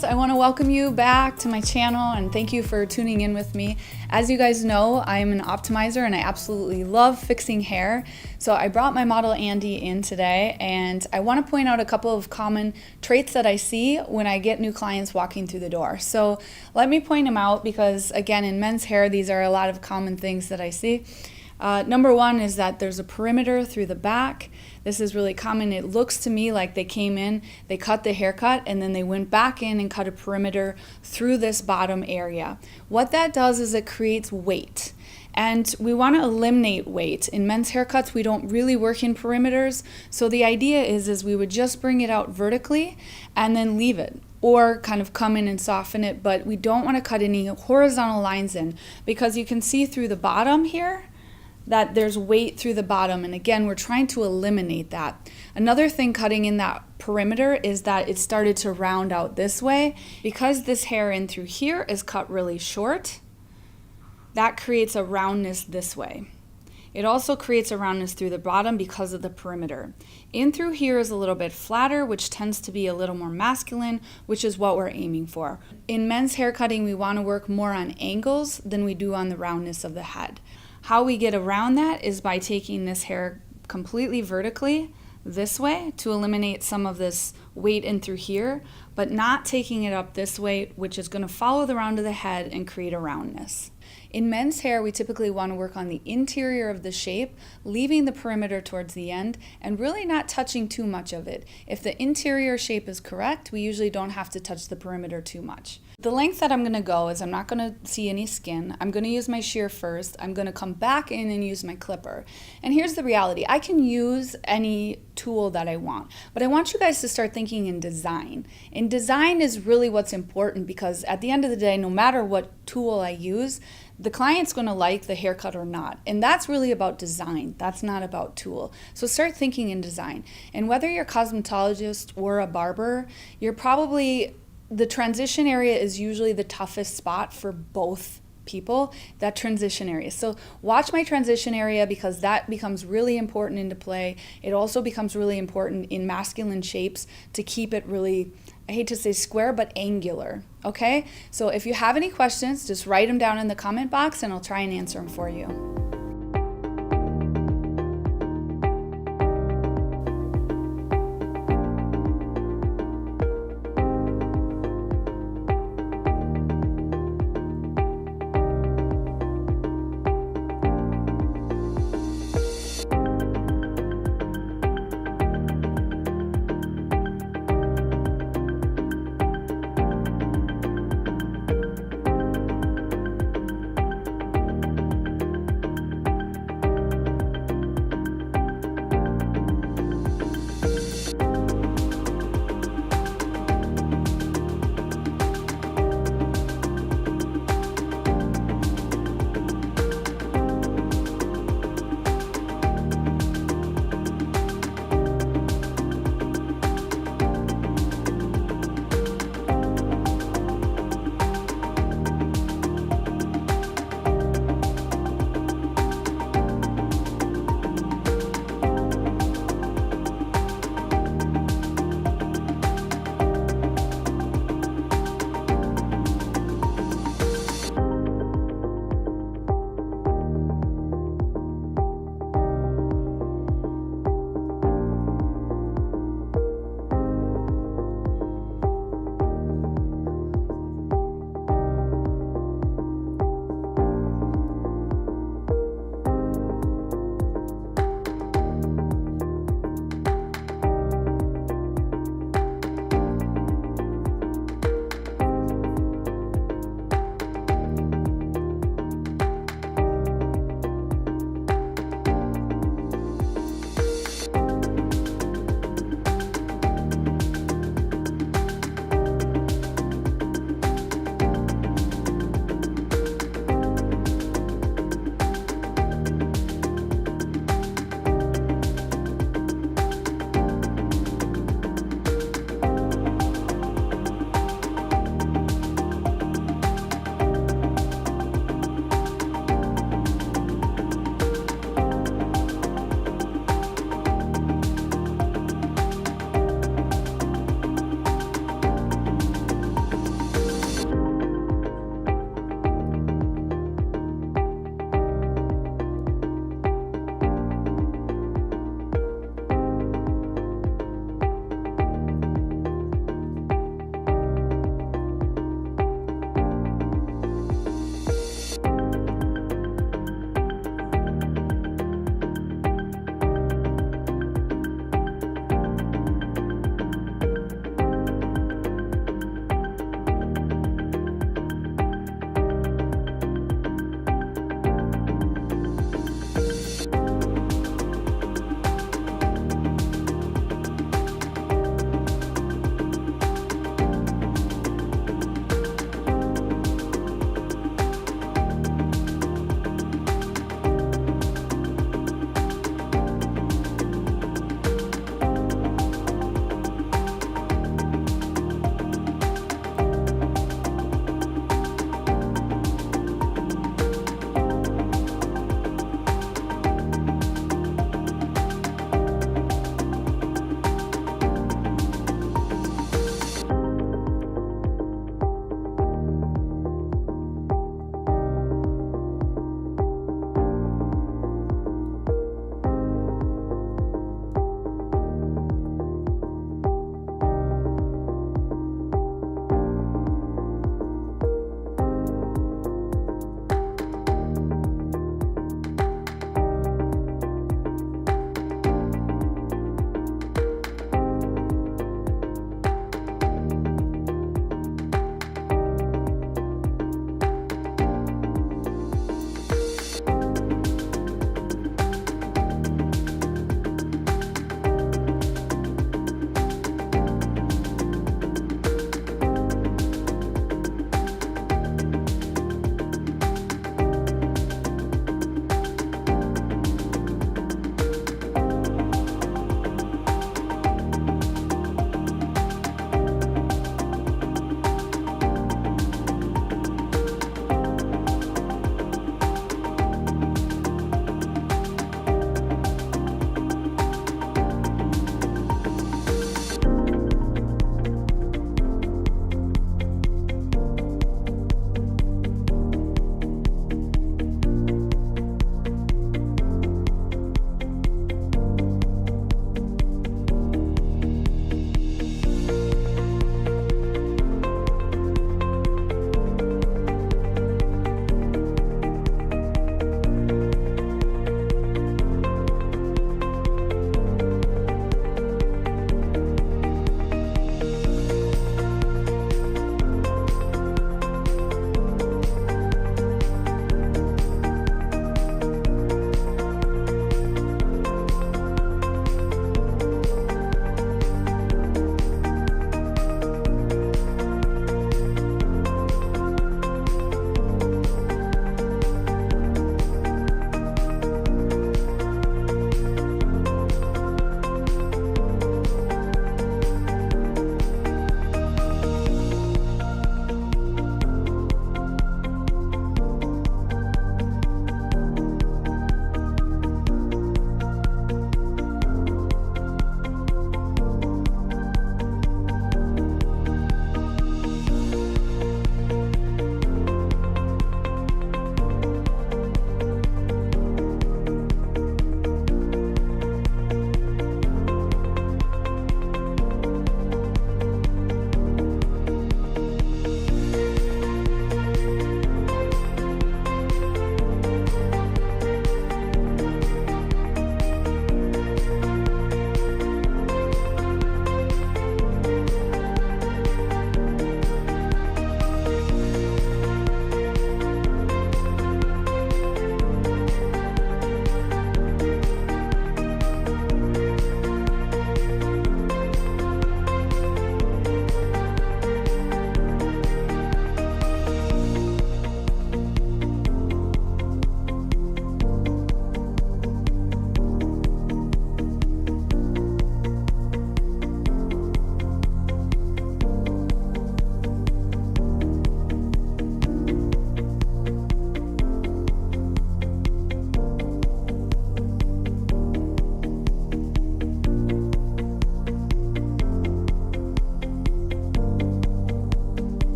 friends, I want to welcome you back to my channel and thank you for tuning in with me. As you guys know, I'm an optimizer and I absolutely love fixing hair. So I brought my model Andy in today and I want to point out a couple of common traits that I see when I get new clients walking through the door. So let me point them out because again, in men's hair, these are a lot of common things that I see. Number one is that there's a perimeter through the back. This is really common. It looks to me like they came in, they cut the haircut, and then they went back in and cut a perimeter through this bottom area. What that does is it creates weight. And we want to eliminate weight. In men's haircuts, we don't really work in perimeters. So the idea is we would just bring it out vertically and then leave it, or kind of come in and soften it. But we don't want to cut any horizontal lines in because you can see through the bottom here that there's weight through the bottom, and again, we're trying to eliminate that. Another thing cutting in that perimeter is that it started to round out this way. Because this hair in through here is cut really short, that creates a roundness this way. It also creates a roundness through the bottom because of the perimeter. In through here is a little bit flatter, which tends to be a little more masculine, which is what we're aiming for. In men's hair cutting, we want to work more on angles than we do on the roundness of the head. How we get around that is by taking this hair completely vertically this way to eliminate some of this weight in through here, but not taking it up this way, which is going to follow the round of the head and create a roundness. In men's hair, we typically want to work on the interior of the shape, leaving the perimeter towards the end and really not touching too much of it. If the interior shape is correct, we usually don't have to touch the perimeter too much. The length that I'm going to go is I'm not going to see any skin. I'm going to use my shear first. I'm going to come back in and use my clipper. And here's the reality. I can use any tool that I want, but I want you guys to start thinking in design. And design is really what's important because at the end of the day, no matter what tool I use, the client's going to like the haircut or not. And that's really about design. That's not about tool. So start thinking in design. And whether you're a cosmetologist or a barber, the transition area is usually the toughest spot for both people, that transition area. So watch my transition area because that becomes really important into play. It also becomes really important in masculine shapes to keep it really, I hate to say square, but angular. Okay? So if you have any questions, just write them down in the comment box and I'll try and answer them for you.